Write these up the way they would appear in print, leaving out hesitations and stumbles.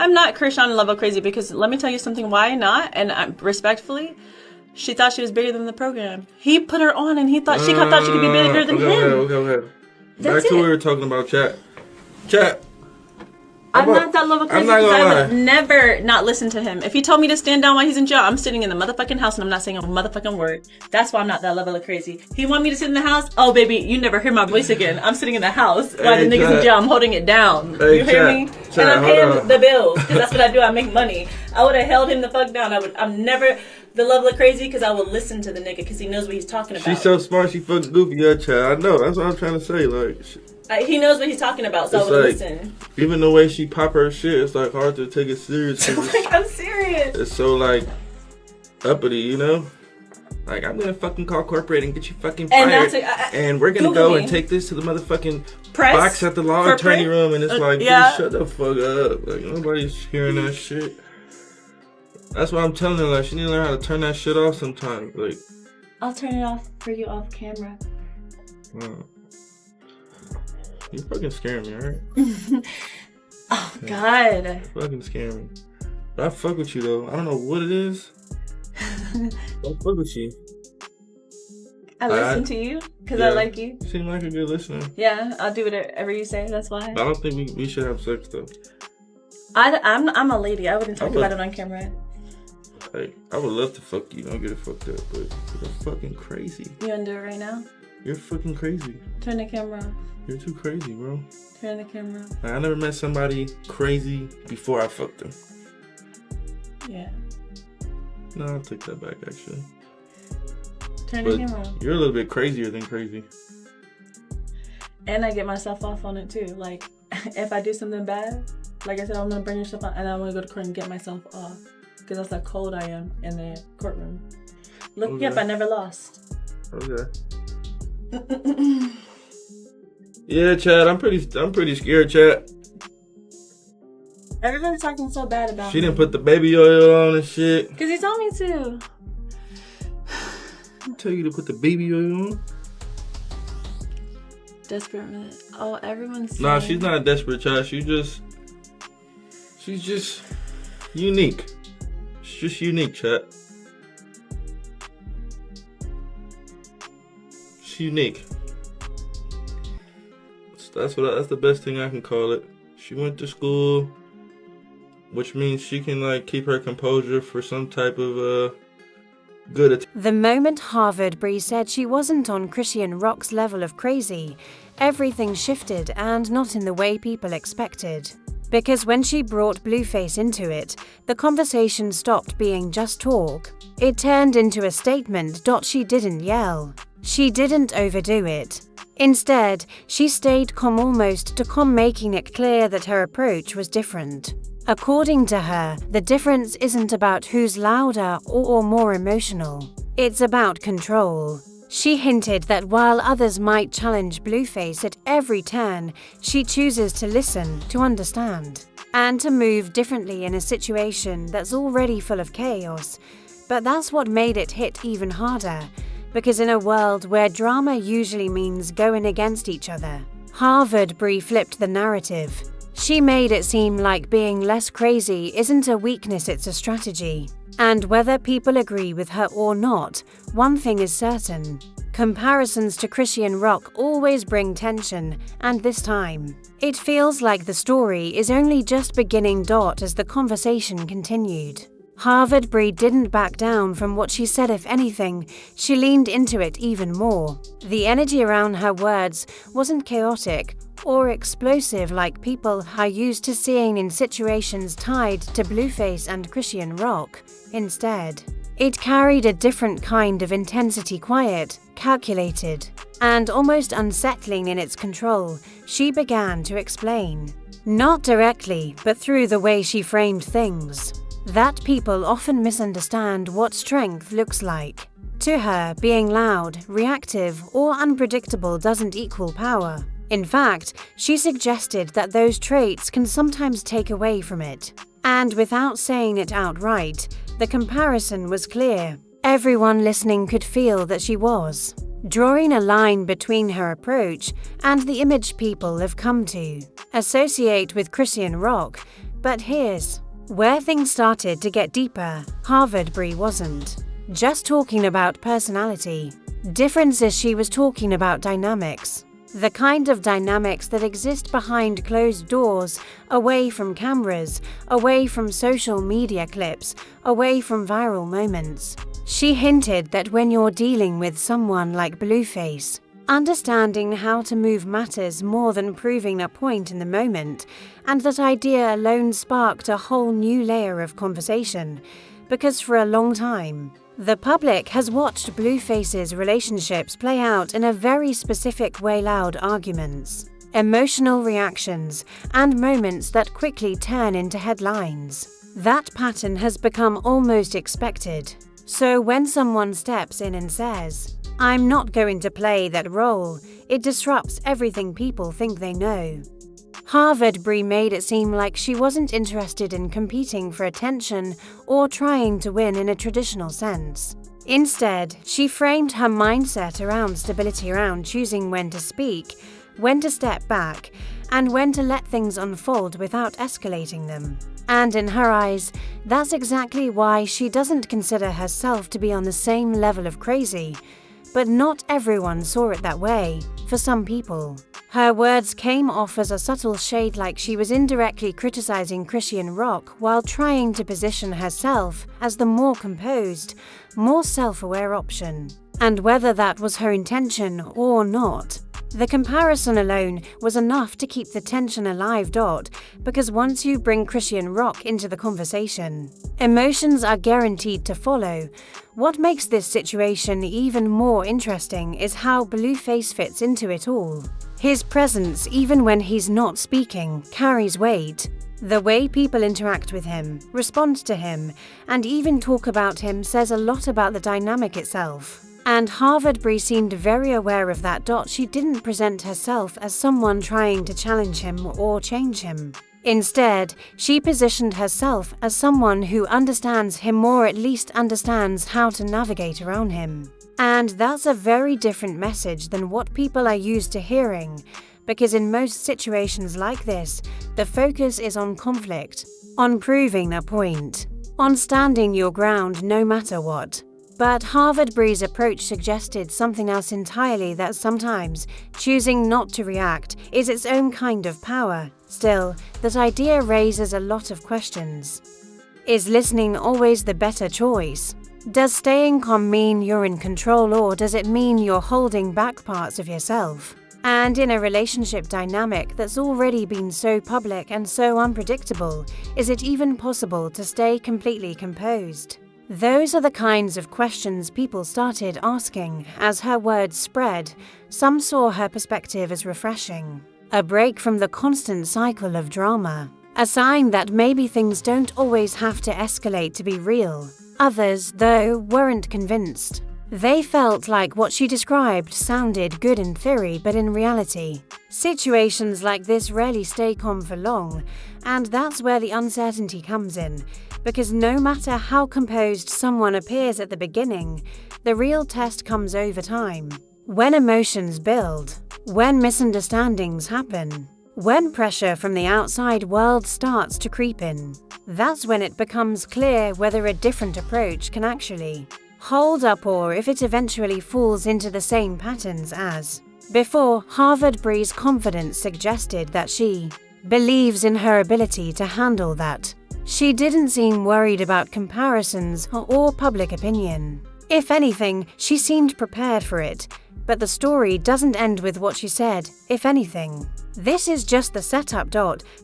I'm not Chrisean level crazy because let me tell you something. Why not? And respectfully, she thought she was bigger than the program. He put her on, and she thought she could be bigger than him. Okay. Back to what we were talking about, chat. I'm not that level crazy because I would never not listen to him. If he told me to stand down while he's in jail, I'm sitting in the motherfucking house and I'm not saying a motherfucking word. That's why I'm not that level of crazy. He want me to sit in the house? Oh, baby, you never hear my voice again. I'm sitting in the house while the niggas in jail. I'm holding it down. You hear me? And I'm paying the bills because that's what I do. I make money. I would have held him the fuck down. I'm never the level of crazy because I will listen to the nigga because he knows what he's talking about. She's so smart, she fucking goofy, yeah, chat. I know. That's what I'm trying to say. Like, he knows what he's talking about, so I would listen. Even the way she pop her shit, it's like hard to take it serious. I'm serious. It's so like uppity, you know? Like, I'm gonna fucking call corporate and get you fucking fired. And we're gonna go and take this to the motherfucking press box at the law attorney room. And it's like, dude, shut the fuck up. Like, nobody's hearing that shit. That's what I'm telling her. Like, she need to learn how to turn that shit off sometimes. Like, I'll turn it off for you off camera. You fucking scaring me, alright? Oh, God. You fucking scaring me. But I fuck with you, though. I don't know what it is. I fuck with you. I listen to you because I like you. You seem like a good listener. Yeah, I'll do whatever you say. That's why. I don't think we should have sex, though. I'm a lady. I wouldn't talk about it on camera. Like, I would love to fuck you. Don't get it fucked up, but you're fucking crazy. You wanna do it right now? You're fucking crazy. Turn the camera off. You're too crazy, bro. Turn the camera off. I never met somebody crazy before I fucked them. Yeah. No, I'll take that back, actually. Turn the camera off. You're a little bit crazier than crazy. And I get myself off on it, too. Like, if I do something bad, like I said, I'm gonna bring yourself on, and I wanna go to court and get myself off. Because that's how cold I am in the courtroom. Look me up, I never lost. Okay. Yeah, Chad, I'm pretty scared, Chad. Everybody's talking so bad about She didn't put the baby oil on and shit. Because he told me to. I tell you to put the baby oil on. Desperate minute. Oh, everyone's saying... Nah, she's not a desperate child. She's just unique. She's just unique, Chad. She's unique. That's the best thing I can call it. She went to school, which means she can like keep her composure for some type of good. The moment Harvard Bri said she wasn't on Chrisean Rock's level of crazy, everything shifted, and not in the way people expected. Because when she brought Blueface into it, the conversation stopped being just talk. It turned into a statement. She didn't yell. She didn't overdo it. Instead, she stayed calm, almost too calm, making it clear that her approach was different. According to her, the difference isn't about who's louder or more emotional. It's about control. She hinted that while others might challenge Blueface at every turn, she chooses to listen, to understand, and to move differently in a situation that's already full of chaos. But that's what made it hit even harder. Because in a world where drama usually means going against each other, Harvard Bri flipped the narrative. She made it seem like being less crazy isn't a weakness, it's a strategy. And whether people agree with her or not, one thing is certain. Comparisons to Chrisean Rock always bring tension, and this time, it feels like the story is only just beginning. As the conversation continued, Harvard Bri didn't back down from what she said. If anything, she leaned into it even more. The energy around her words wasn't chaotic or explosive like people are used to seeing in situations tied to Blueface and Chrisean Rock. Instead, it carried a different kind of intensity, quiet, calculated, and almost unsettling in its control. She began to explain, not directly, but through the way she framed things, that people often misunderstand what strength looks like. To her, being loud, reactive, or unpredictable doesn't equal power. In fact, she suggested that those traits can sometimes take away from it. And without saying it outright, the comparison was clear. Everyone listening could feel that she was drawing a line between her approach and the image people have come to associate with Chrisean Rock. But here's where things started to get deeper. Harvard Bri wasn't just talking about personality. Difference is she was talking about dynamics. The kind of dynamics that exist behind closed doors, away from cameras, away from social media clips, away from viral moments. She hinted that when you're dealing with someone like Blueface, understanding how to move matters more than proving a point in the moment, and that idea alone sparked a whole new layer of conversation, because for a long time, the public has watched Blueface's relationships play out in a very specific way: loud arguments, emotional reactions, and moments that quickly turn into headlines. That pattern has become almost expected. So when someone steps in and says, "I'm not going to play that role," it disrupts everything people think they know. Harvard Bri made it seem like she wasn't interested in competing for attention or trying to win in a traditional sense. Instead, she framed her mindset around stability, around choosing when to speak, when to step back, and when to let things unfold without escalating them. And in her eyes, that's exactly why she doesn't consider herself to be on the same level of crazy. But not everyone saw it that way. For some people, her words came off as a subtle shade, like she was indirectly criticizing Chrisean Rock while trying to position herself as the more composed, more self-aware option. And whether that was her intention or not, the comparison alone was enough to keep the tension alive. Because once you bring Chrisean Rock into the conversation, emotions are guaranteed to follow. What makes this situation even more interesting is how Blueface fits into it all. His presence, even when he's not speaking, carries weight. The way people interact with him, respond to him, and even talk about him says a lot about the dynamic itself. And Harvard Bri seemed very aware of that. She didn't present herself as someone trying to challenge him or change him. Instead, she positioned herself as someone who understands him, or at least understands how to navigate around him. And that's a very different message than what people are used to hearing, because in most situations like this, the focus is on conflict, on proving a point, on standing your ground no matter what. But Harvard Bri's approach suggested something else entirely, that sometimes choosing not to react is its own kind of power. Still, that idea raises a lot of questions. Is listening always the better choice? Does staying calm mean you're in control, or does it mean you're holding back parts of yourself? And in a relationship dynamic that's already been so public and so unpredictable, is it even possible to stay completely composed? Those are the kinds of questions people started asking as her words spread. Some saw her perspective as refreshing, a break from the constant cycle of drama, a sign that maybe things don't always have to escalate to be real. Others, though, weren't convinced. They felt like what she described sounded good in theory, but in reality, situations like this rarely stay calm for long, and that's where the uncertainty comes in. Because no matter how composed someone appears at the beginning, the real test comes over time. When emotions build, when misunderstandings happen, when pressure from the outside world starts to creep in, that's when it becomes clear whether a different approach can actually hold up, or if it eventually falls into the same patterns as before. Harvard Bri's confidence suggested that she believes in her ability to handle that. She didn't seem worried about comparisons or public opinion. If anything, she seemed prepared for it. But the story doesn't end with what she said, if anything. This is just the setup.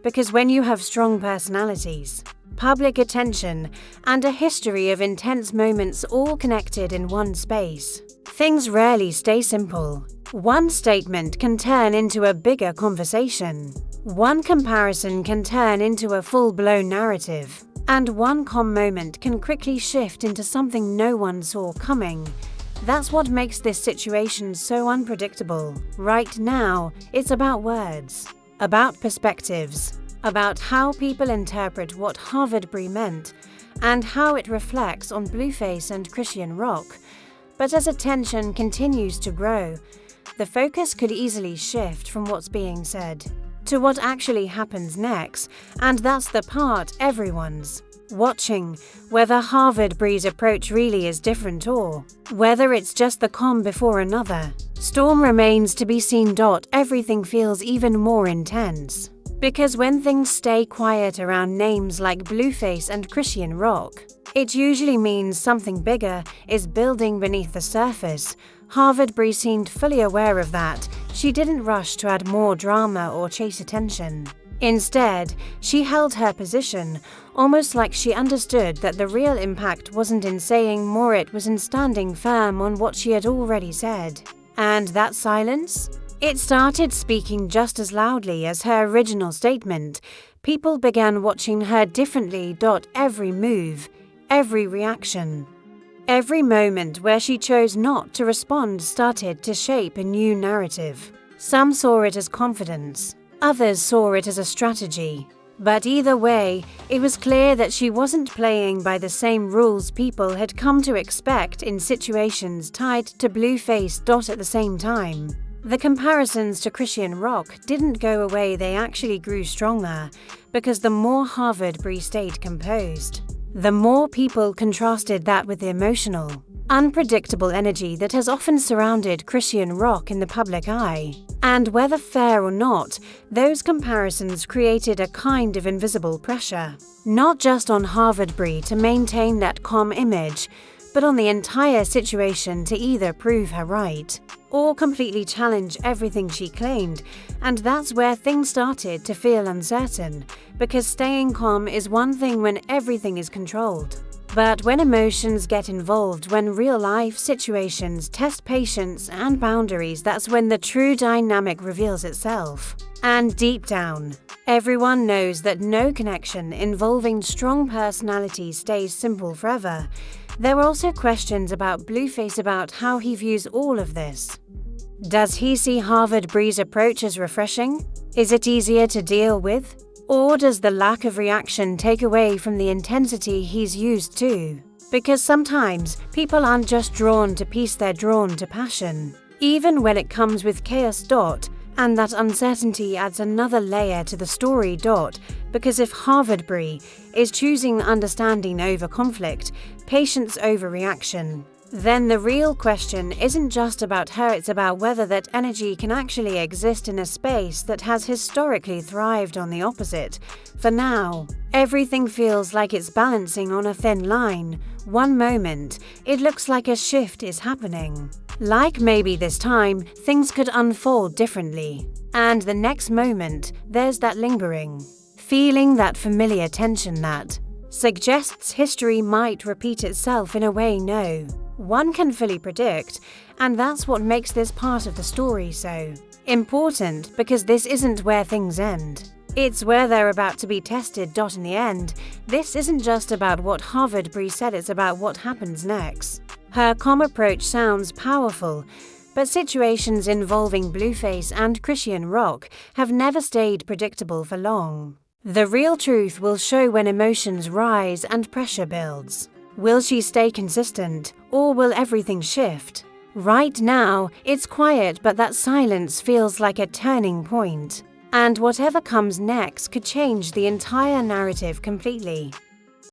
Because when you have strong personalities, public attention, and a history of intense moments all connected in one space, things rarely stay simple. One statement can turn into a bigger conversation. One comparison can turn into a full-blown narrative, and one calm moment can quickly shift into something no one saw coming. That's what makes this situation so unpredictable. Right now, it's about words, about perspectives, about how people interpret what Harvard Bri meant, and how it reflects on Blueface and Chrisean Rock. But as attention continues to grow, the focus could easily shift from what's being said to what actually happens next, and that's the part everyone's watching, whether Harvard Bri's approach really is different or whether it's just the calm before another storm remains to be seen. Everything feels even more intense, because when things stay quiet around names like Blueface and Chrisean Rock, it usually means something bigger is building beneath the surface. Harvard Bri seemed fully aware of that. She didn't rush to add more drama or chase attention. Instead, she held her position, almost like she understood that the real impact wasn't in saying more, it was in standing firm on what she had already said. And that silence? It started speaking just as loudly as her original statement. People began watching her differently. Every move, every reaction, every moment where she chose not to respond started to shape a new narrative. Some saw it as confidence. Others saw it as a strategy. But either way, it was clear that she wasn't playing by the same rules people had come to expect in situations tied to Blueface. At the same time, the comparisons to Chrisean Rock didn't go away, they actually grew stronger, because the more Harvard Bri stayed composed, the more people contrasted that with the emotional, unpredictable energy that has often surrounded Chrisean Rock in the public eye. And whether fair or not, those comparisons created a kind of invisible pressure, not just on Harvard Bri to maintain that calm image, but on the entire situation to either prove her right or completely challenge everything she claimed. And that's where things started to feel uncertain, because staying calm is one thing when everything is controlled. But when emotions get involved, when real-life situations test patience and boundaries, that's when the true dynamic reveals itself. And deep down, everyone knows that no connection involving strong personalities stays simple forever. There were also questions about Blueface, about how he views all of this. Does he see Harvard Bri's approach as refreshing? Is it easier to deal with? Or does the lack of reaction take away from the intensity he's used to? Because sometimes people aren't just drawn to peace, they're drawn to passion, even when it comes with chaos. And that uncertainty adds another layer to the story. Because if Harvard Bri is choosing understanding over conflict, patience over reaction, then the real question isn't just about her, it's about whether that energy can actually exist in a space that has historically thrived on the opposite. For now, everything feels like it's balancing on a thin line. One moment, it looks like a shift is happening, like maybe this time things could unfold differently. And the next moment, there's that lingering feeling, that familiar tension that suggests history might repeat itself in a way no one can fully predict. And that's what makes this part of the story so important, because this isn't where things end. It's where they're about to be tested. In the end, this isn't just about what Harvard Bri said, it's about what happens next. Her calm approach sounds powerful, but situations involving Blueface and Chrisean Rock have never stayed predictable for long. The real truth will show when emotions rise and pressure builds. Will she stay consistent, or will everything shift? Right now, it's quiet, but that silence feels like a turning point. And whatever comes next could change the entire narrative completely.